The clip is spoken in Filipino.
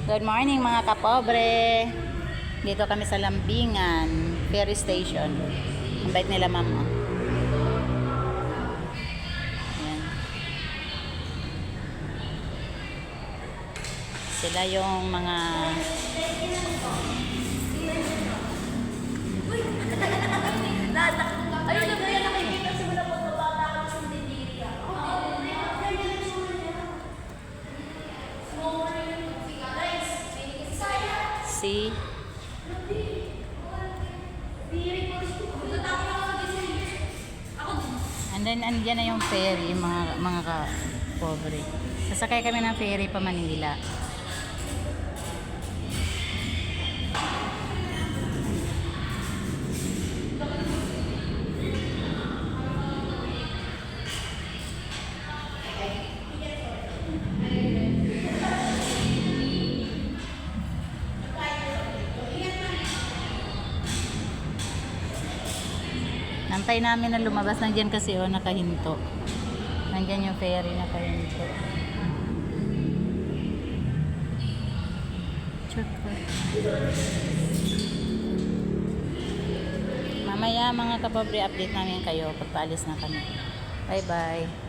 Good morning mga kapobre. Dito kami sa Lambingan ferry station. Ang bait nila ma'am. Ayan. Sila yung mga si and then andyan na yung ferry mga ka-pobre. Sasakay kami ng ferry pa Manila. Nantay namin na lumabas. Nandiyan kasi nakahinto. Nandiyan yung ferry nakahinto. Mamaya mga kapobre, update namin kayo pagpaalis na kami. Bye bye.